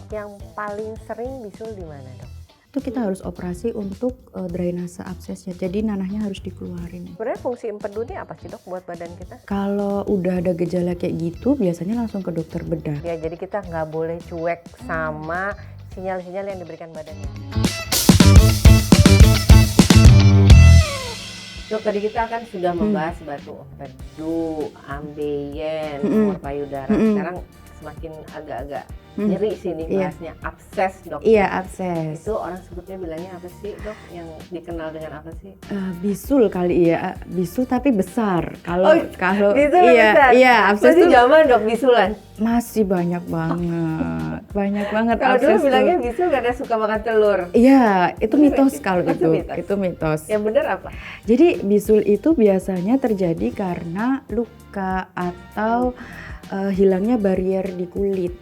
Yang paling sering bisul di mana, Dok? Itu kita harus operasi untuk drainase absesnya, jadi nanahnya harus dikeluarin. Sebenarnya fungsi empedu ini apa sih, Dok, buat badan kita? Kalau udah ada gejala kayak gitu, biasanya langsung ke dokter bedah. Ya, jadi kita nggak boleh cuek sama sinyal-sinyal yang diberikan badannya. Dok, tadi kita kan sudah membahas batu empedu, ambeien, tumor payudara. Sekarang semakin agak-agak nyeri sih nih bahasnya, abses, Dok. Iya, abses. Itu orang sebutnya bilangnya apa sih, Dok? Yang dikenal dengan apa sih? Bisul kali ya, bisul tapi besar. Kalau bisul besar. Iya, abses masih tuh zaman, Dok, bisulan. masih banyak banget. Banyak banget Kalau dulu abses bilangnya tuh. bisul karena suka makan telur. Iya, itu mitos kalau Itu itu. mitos. Itu mitos. Yang benar apa? Jadi bisul itu biasanya terjadi karena luka atau hilangnya barier di kulit.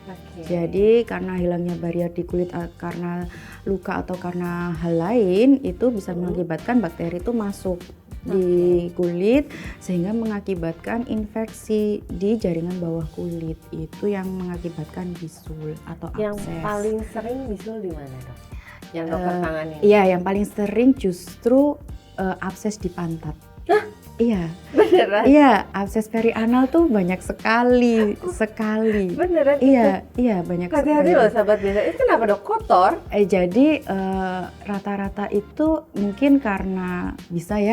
Jadi karena hilangnya barier di kulit karena luka atau karena hal lain, itu bisa mengakibatkan bakteri itu masuk di kulit sehingga mengakibatkan infeksi di jaringan bawah kulit. Itu yang mengakibatkan bisul atau abses. Yang paling sering bisul di mana, Dok? Yang dokter tangani? Iya, yang paling sering justru abses di pantat. Iya. Beneran? Iya, abses perianal tuh banyak sekali. Beneran? Iya, banyak Hati-hati sekali. loh, sahabat biasa. Itu kenapa, Dok? Kotor? Jadi rata-rata itu mungkin karena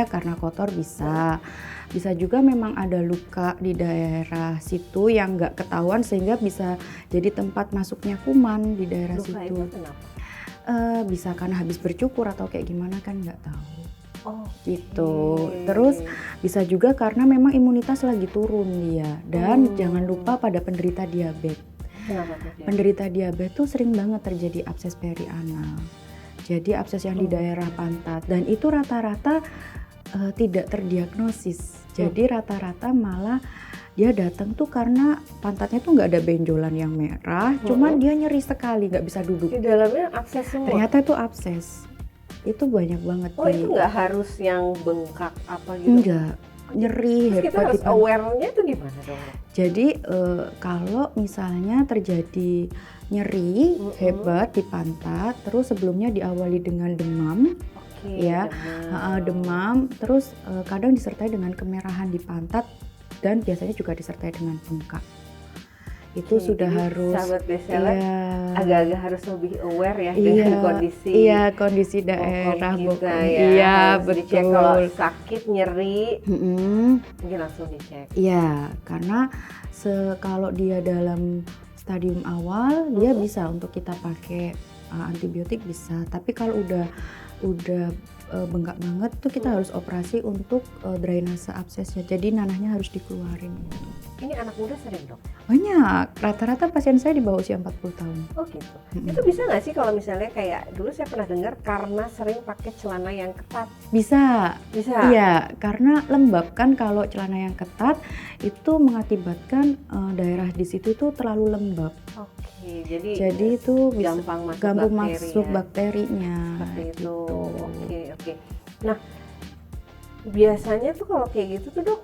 karena kotor bisa juga memang ada luka di daerah situ yang nggak ketahuan sehingga bisa jadi tempat masuknya kuman di daerah Luka situ. itu kenapa? Bisa karena habis bercukur atau kayak gimana kan nggak tahu. Oh, Gitu. Terus bisa juga karena memang imunitas lagi turun dia. Dan jangan lupa pada penderita diabetes. kenapa tuh? Penderita diabetes tuh sering banget terjadi abses perianal. Jadi abses yang di daerah pantat, dan itu rata-rata tidak terdiagnosis. Jadi rata-rata malah dia datang tuh karena pantatnya tuh nggak ada benjolan yang merah, cuman dia nyeri sekali, nggak bisa duduk. Di dalamnya abses semua? Ternyata itu abses. Itu banyak banget. Oh, itu nggak harus yang bengkak apa gitu? Enggak, nyeri Terus kita hebat harus di pantat. aware-nya itu gimana, Dok? Jadi kalau misalnya terjadi nyeri hebat di pantat, terus sebelumnya diawali dengan demam, demam, terus kadang disertai dengan kemerahan di pantat dan biasanya juga disertai dengan bengkak. Itu sudah harus. Sahabat bestseller agak-agak harus lebih aware ya dengan kondisi. Iya, kondisi daerah kita bokong. ya. Iya, Harus dicek betul. kalau sakit, nyeri, mungkin langsung dicek. Iya, karena kalau dia dalam stadium awal, dia bisa untuk kita pakai antibiotik bisa. Tapi kalau udah bengkak banget tuh kita harus operasi untuk drainase absesnya. Jadi nanahnya harus dikeluarin. Ini anak muda sering, Dok? Banyak, rata-rata pasien saya di bawah usia 40 tahun. Oh gitu. Itu bisa nggak sih kalau misalnya kayak dulu saya pernah dengar karena sering pakai celana yang ketat? Bisa. Bisa? Iya, karena lembab kan. Kalau celana yang ketat itu mengakibatkan daerah di situ itu terlalu lembab. Oke, jadi itu bisa gampang masuk bakterinya. Seperti itu. Gitu. Oke. Nah, biasanya tuh kalau kayak gitu tuh, Dok,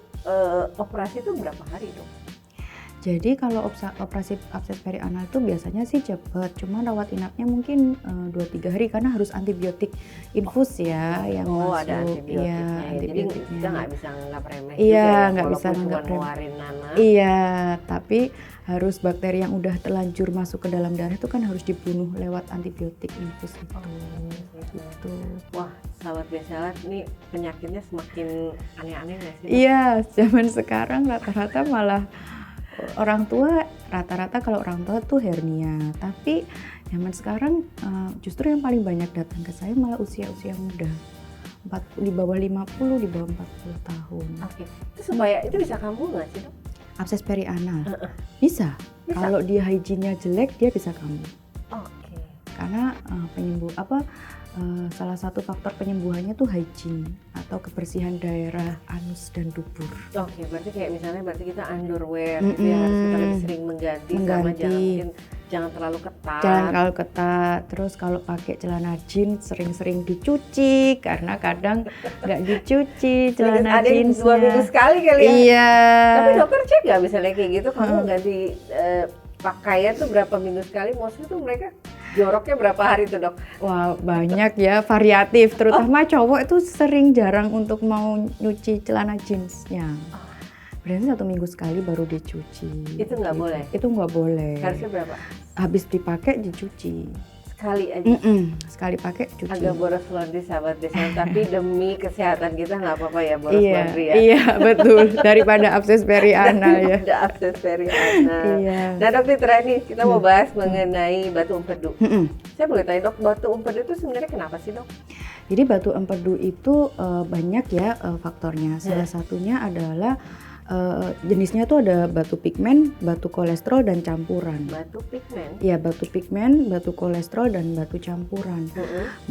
operasi itu berapa hari, Dok? Jadi kalau operasi abses perianal itu biasanya sih cepet, cuman rawat inapnya mungkin 2-3 hari karena harus antibiotik infus yang masuk. Ada antibiotiknya. Iya, Jadi antibiotiknya. kita nggak bisa nganggap remeh Iya, juga nggak bisa walaupun nganggap cuma remeh. ngeluarin nanah. Iya, tapi harus bakteri yang udah terlanjur masuk ke dalam darah itu kan harus dibunuh lewat antibiotik infus itu. Gitu. Wah, sahabat bestseller, ini penyakitnya semakin aneh-aneh nggak sih, Dok? Iya, zaman sekarang rata-rata malah rata-rata kalau orang tua tuh hernia, tapi zaman sekarang justru yang paling banyak datang ke saya malah usia-usia muda, di bawah 50, di bawah 40 tahun. Oke, itu supaya itu bisa kambuh nggak sih, Dok? Abses perianal bisa. Kalau dia hygiene-nya jelek dia bisa kambuh. Oke. Karena salah satu faktor penyembuhannya tuh hygiene atau kebersihan daerah anus dan dubur. Oke, berarti kayak misalnya kita underwear gitu ya, harus kita lebih sering mengganti. Sama jangan terlalu ketat. Jangan terlalu ketat. Terus kalau pakai celana jeans sering-sering dicuci karena kadang nggak dicuci celana jeansnya. Ada 2 minggu sekali kali ya. Iya. Tapi dokter cek nggak misalnya kayak gitu, kamu ganti pakaian tuh berapa minggu sekali? Maksudnya tuh mereka joroknya berapa hari tuh dok? Wah banyak ya, variatif. Terutama cowok itu jarang untuk mau nyuci celana jeansnya. Berarti 1 minggu sekali baru dicuci. Itu nggak boleh? Itu nggak boleh. Harusnya berapa? Habis dipakai dicuci. Sekali aja? Sekali pakai cuci. Agak boros laundry sahabat desa, tapi demi kesehatan kita nggak apa-apa ya boros laundry ya? Iya betul, daripada abses perianal ya. Daripada abses perianal. Iya. Nah dok, terakhir nih kita mau bahas mengenai batu empedu. Saya boleh tanya dok, batu empedu itu sebenarnya kenapa sih dok? Jadi batu empedu itu banyak ya faktornya. Salah satunya adalah jenisnya tuh ada batu pigmen, batu kolesterol dan campuran. Batu pigmen? Iya, batu pigmen, batu kolesterol dan batu campuran.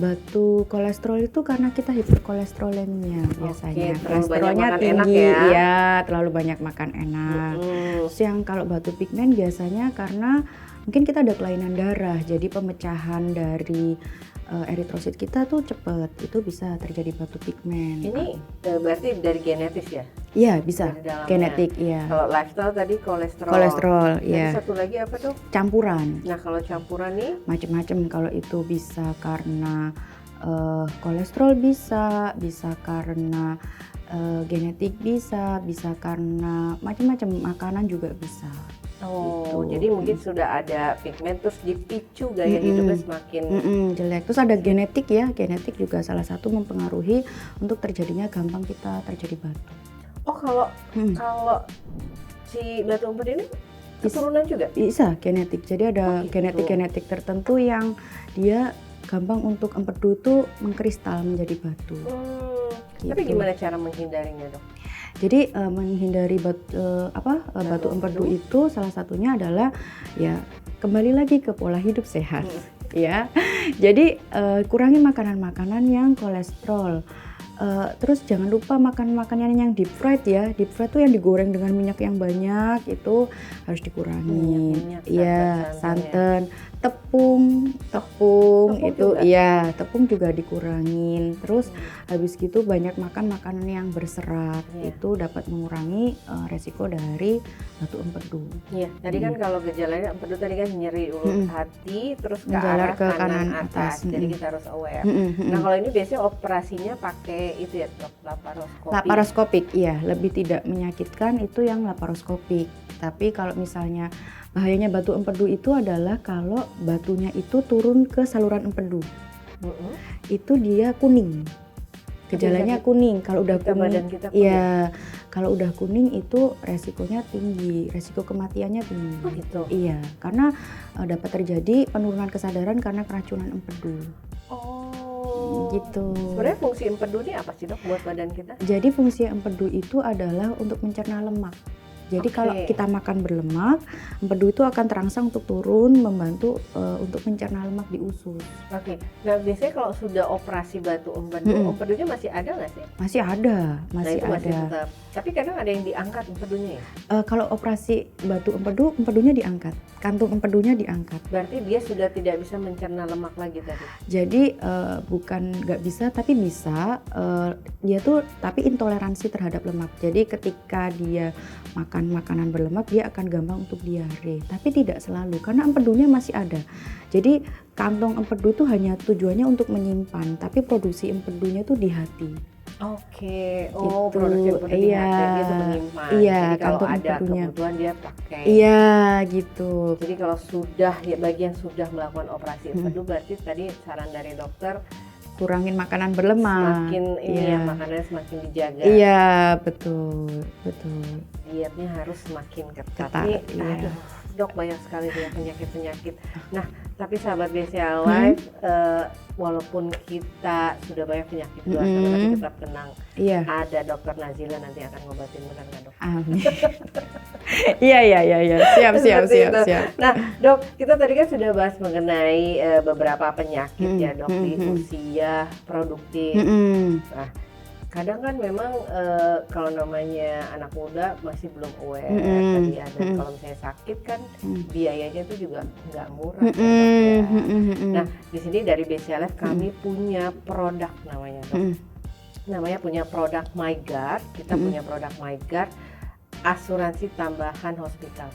Batu kolesterol itu karena kita hiperkolesterolemia biasanya. Kolesterolnya tinggi, ya terlalu banyak makan enak. Terus yang kalau batu pigmen biasanya karena mungkin kita ada kelainan darah, jadi pemecahan dari eritrosit kita tuh cepet, itu bisa terjadi batu pigmen. Ini berarti dari genetis ya? Iya bisa, genetik iya. Kalau lifestyle tadi kolesterol. Kolesterol, iya. Satu lagi apa tuh? Campuran. Nah kalau campuran nih? Macem-macem, kalau itu bisa karena kolesterol bisa karena genetik bisa karena macam-macam makanan juga bisa. Oh, gitu. Jadi mungkin sudah ada pigmen terus dipicu gaya hidupnya semakin jelek. Terus ada genetik ya, genetik juga salah satu mempengaruhi untuk terjadinya gampang kita terjadi batu. Oh kalau si batu empedu ini keturunan juga? Bisa genetik. Jadi ada genetik tertentu yang dia gampang untuk empedu itu mengkristal menjadi batu. Gitu. Tapi gimana cara menghindarinya dok? Jadi menghindari batu empedu itu salah satunya adalah ya kembali lagi ke pola hidup sehat ya. Jadi kurangi makanan-makanan yang kolesterol. Terus jangan lupa makan makanan yang deep fried ya. Deep fried tuh yang digoreng dengan minyak yang banyak, itu harus dikurangi. Iya, santan, tepung itu iya, tepung juga dikurangin. Terus habis gitu banyak makan makanan yang berserat, itu dapat mengurangi resiko dari batu empedu. Iya, tadi kan kalau gejalanya empedu tadi kan nyeri ulut hati terus ke arah ke kanan atas. Jadi kita harus aware. Nah, kalau ini biasanya operasinya pakai itu ya dok, laparoskopik. Iya, lebih tidak menyakitkan itu yang laparoskopik. Tapi kalau misalnya bahayanya batu empedu itu adalah kalau batunya itu turun ke saluran empedu. Itu dia kuning. Gejalanya kuning. Kalau udah kuning, iya. Kalau udah kuning itu resikonya tinggi, resiko kematiannya tinggi. Oh gitu. Iya, karena dapat terjadi penurunan kesadaran karena keracunan empedu. Oh. Gitu. Sebenarnya fungsi empedu ini apa sih dok buat badan kita? Jadi fungsi empedu itu adalah untuk mencerna lemak. Jadi kalau kita makan berlemak, empedu itu akan terangsang untuk turun, membantu untuk mencerna lemak di usus. Nah biasanya kalau sudah operasi batu empedu, empedunya masih ada nggak sih? Masih ada, masih ada. Masih tetap. Tapi kadang ada yang diangkat empedunya ya? Kalau operasi batu empedu, empedunya diangkat, kantung empedunya diangkat. Berarti dia sudah tidak bisa mencerna lemak lagi tadi? Jadi bukan nggak bisa, tapi bisa. Dia tuh tapi intoleransi terhadap lemak. Jadi ketika dia makan makanan berlemak, dia akan gampang untuk diare. Tapi tidak selalu, karena empedunya masih ada. Jadi kantong empedu itu hanya tujuannya untuk menyimpan, tapi produksi empedunya tuh di hati. Oh produksi empedu di hati, dia tuh menyimpan. Iya, jadi kalau ada empedunya. kebutuhan dia pakai. Iya, gitu. Jadi kalau sudah ya bagian sudah melakukan operasi empedu, berarti tadi saran dari dokter kurangin makanan berlemak. Semakin ini ya makanannya semakin dijaga. Iya, betul. Dietnya harus semakin ketat. Aduh, dok banyak sekali ya penyakit-penyakit. Nah, tapi sahabat BCA Live, walaupun kita sudah banyak penyakit juga, tapi tetap tenang. Iya. Ada dokter Nazila nanti akan ngobatin, benar nggak dok? Amin. Iya. Siap. Nah, dok, kita tadi kan sudah bahas mengenai beberapa penyakit ya dok di usia produktif. Nah, kadang kan memang kalau namanya anak muda masih belum aware tadi ada kalau misalnya sakit kan biayanya itu juga nggak murah. Nah, di sini dari BCA Live kami punya produk namanya dok. Namanya punya produk MyGuard. Kita punya produk MyGuard. asuransi tambahan hospital.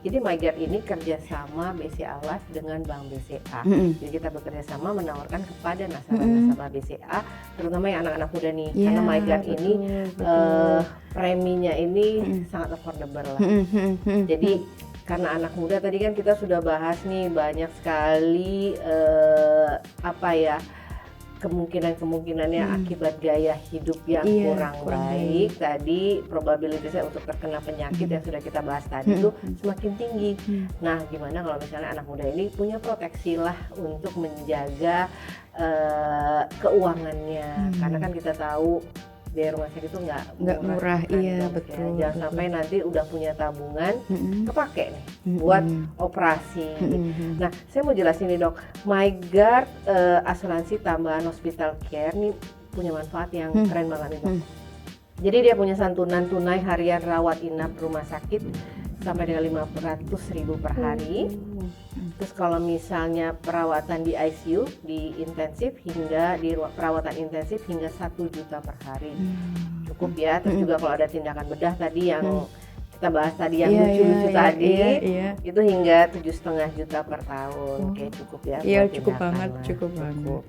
Jadi MyGuard ini kerjasama BCA Life dengan Bank BCA. Jadi kita bekerja sama menawarkan kepada nasabah-nasabah BCA, terutama yang anak-anak muda nih, karena MyGuard ini preminya ini sangat affordable lah. Jadi karena anak muda tadi kan kita sudah bahas nih banyak sekali kemungkinan-kemungkinannya akibat gaya hidup yang kurang baik. Tadi probabilitasnya untuk terkena penyakit yang sudah kita bahas tadi itu semakin tinggi. Nah, gimana kalau misalnya anak muda ini punya proteksi lah untuk menjaga keuangannya, karena kan kita tahu biaya rumah sakit itu nggak murah kan, iya betul. Ya. Jangan sampai nanti udah punya tabungan kepake nih buat operasi. Nah, saya mau jelasin nih dok, MyGuard asuransi tambahan hospital care nih punya manfaat yang keren banget nih dok. Jadi dia punya santunan tunai harian rawat inap rumah sakit sampai dengan 500.000 per hari. Terus kalau misalnya perawatan di ICU, di intensif hingga di perawatan intensif hingga 1 juta per hari. Cukup ya. Terus juga kalau ada tindakan bedah tadi yang kita bahas tadi yang lucu-lucu tadi, itu hingga 7,5 juta per tahun. Oke, cukup ya. Iya, cukup banget.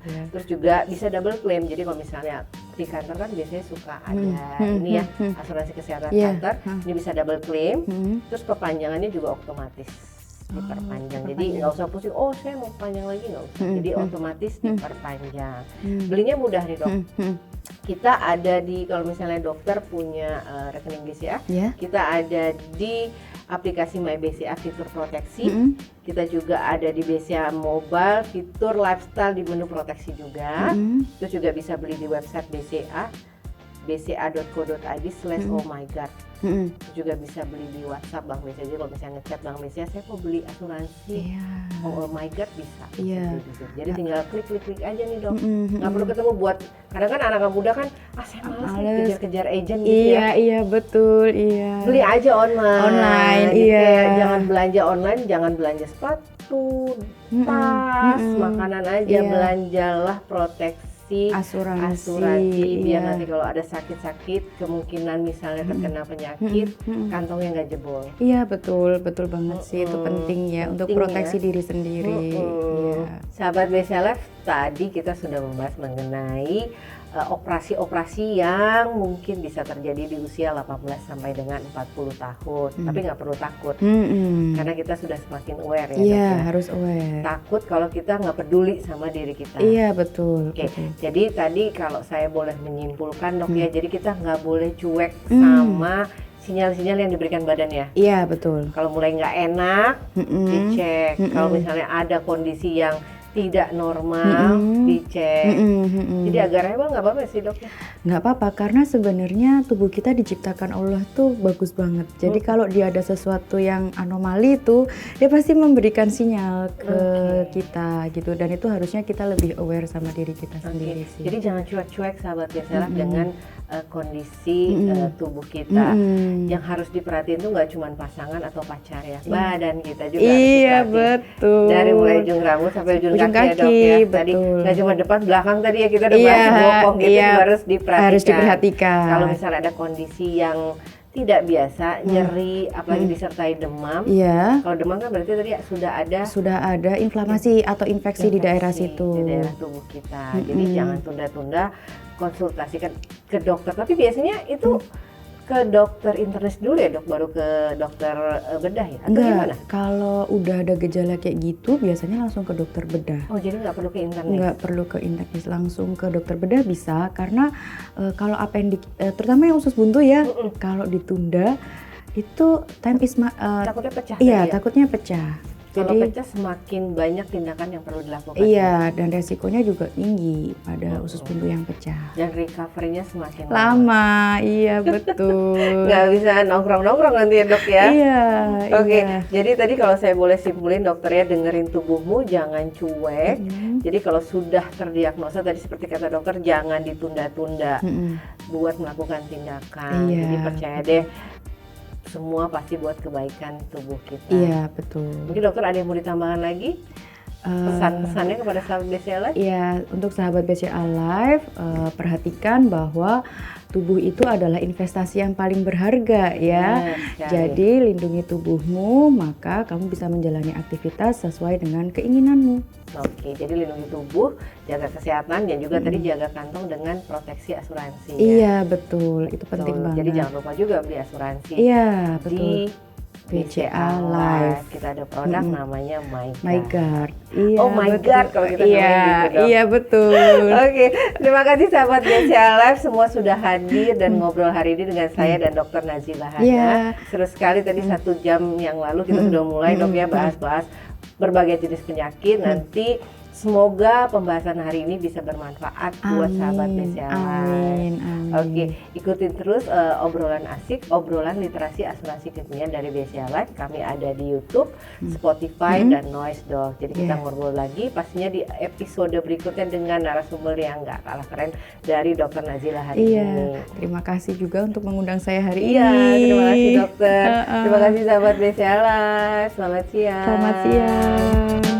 Ya. Terus juga bisa double claim. Jadi kalau misalnya di kantor kan biasanya suka ada ini ya, asuransi kesehatan kantor, ini bisa double claim. Terus perpanjangannya juga otomatis diperpanjang. Jadi nggak usah pusing, oh saya mau panjang lagi, nggak usah. Jadi otomatis diperpanjang. Belinya mudah nih dok. Kita ada di, kalau misalnya dokter punya rekening BCA, kita ada di aplikasi My BCA fitur proteksi. Kita juga ada di BCA Mobile fitur lifestyle di menu proteksi juga. Terus juga bisa beli di website BCA bca.co.id/ohmyguard. Juga bisa beli di WhatsApp Bank BCA. Jadi kalau misalnya ngechat Bank BCA, saya mau beli asuransi MyGuard bisa. Jadi tinggal klik aja nih dok. Nggak perlu ketemu buat, kadang kan anak muda kan saya malas kejar-kejar agent gitu ya. Iya betul. Beli aja online. Iya. Jangan belanja online, jangan belanja sepatu, tas, makanan aja. Belanjalah proteksi asuransi biar nanti kalau ada sakit-sakit, kemungkinan misalnya terkena penyakit, kantongnya nggak jebol. Iya betul banget sih, itu penting ya untuk proteksi diri sendiri. Sahabat BCA Life, tadi kita sudah membahas mengenai operasi-operasi yang mungkin bisa terjadi di usia 18 sampai dengan 40 tahun. Tapi nggak perlu takut, karena kita sudah semakin aware ya. Iya, harus aware. Takut kalau kita nggak peduli sama diri kita. Iya betul. Jadi tadi kalau saya boleh menyimpulkan dok ya, jadi kita nggak boleh cuek sama sinyal-sinyal yang diberikan badan ya. Iya betul. Kalau mulai nggak enak, dicek. Kalau misalnya ada kondisi yang tidak normal, dicek. Jadi agak rewel nggak apa-apa sih dok? Nggak apa-apa, karena sebenarnya tubuh kita diciptakan Allah tuh bagus banget. Jadi kalau dia ada sesuatu yang anomali itu, dia pasti memberikan sinyal ke kita gitu. Dan itu harusnya kita lebih aware sama diri kita sendiri sih. Jadi jangan cuek-cuek sahabat BCA dengan kondisi tubuh kita. Yang harus diperhatiin tuh nggak cuma pasangan atau pacar ya, badan kita juga harus diperhatiin. Betul. Dari mulai ujung rambut sampai ujung kaki ya dok ya. Tadi nggak cuma depan belakang tadi ya, kita udah bahas bokong gitu, harus diperhatikan. Kalau misalnya ada kondisi yang tidak biasa, nyeri, apalagi disertai demam. Kalau demam kan berarti tadi sudah ada inflamasi atau infeksi di daerah situ, di daerah tubuh kita. Jadi jangan tunda-tunda konsultasikan ke dokter. Tapi biasanya itu ke dokter internis dulu ya dok, baru ke dokter bedah ya? Atau gimana? Kalau udah ada gejala kayak gitu biasanya langsung ke dokter bedah. Oh jadi nggak perlu ke internis? Nggak perlu ke internis, langsung ke dokter bedah bisa. Karena kalau appendix, terutama yang usus buntu ya, kalau ditunda itu time is takutnya pecah. Iya, takutnya pecah. Kalau pecah semakin banyak tindakan yang perlu dilakukan. Iya, dan resikonya juga tinggi pada usus buntu yang pecah. Dan recovery-nya semakin lama. Iya, betul. Nggak bisa nongkrong-nongkrong nanti ya dok ya. Iya. Oke, jadi tadi kalau saya boleh simpulin dokter ya, dengerin tubuhmu, jangan cuek. Jadi kalau sudah terdiagnosa tadi seperti kata dokter, jangan ditunda-tunda buat melakukan tindakan. Jadi percaya deh, semua pasti buat kebaikan tubuh kita. Iya, betul. Mungkin dokter ada yang mau ditambahkan lagi? pesan-pesannya kepada sahabat BCA Life? Ya, untuk sahabat BCA Life, perhatikan bahwa tubuh itu adalah investasi yang paling berharga ya. Jadi lindungi tubuhmu, maka kamu bisa menjalani aktivitas sesuai dengan keinginanmu. Oke, jadi lindungi tubuh, jaga kesehatan, dan juga tadi jaga kantong dengan proteksi asuransi. Iya, betul. Itu penting banget. Jadi jangan lupa juga beli asuransi. Iya, betul. Di BCA Life. Kita ada produk namanya MyGuard. Iya, oh MyGuard kalau kita gitu dong. Iya, betul. Oke, terima kasih sahabat BCA Life, semua sudah hadir dan ngobrol hari ini dengan saya dan Dr. Nazila Hana. Seru sekali tadi 1 jam yang lalu kita sudah mulai dok ya bahas-bahas berbagai jenis penyakit. Nanti semoga pembahasan hari ini bisa bermanfaat buat sahabat BCA Life. Oke, ikutin terus obrolan asik, obrolan literasi asuransi kimia dari BCA Life. Kami ada di YouTube, Spotify, dan Noise Dog. Jadi kita ngobrol lagi pastinya di episode berikutnya dengan narasumber yang gak kalah keren dari Dr. Nazila hari ini. Terima kasih juga untuk mengundang saya hari ini. Iya, terima kasih dokter. Terima kasih sahabat BCA Life. Selamat siang. Selamat siang.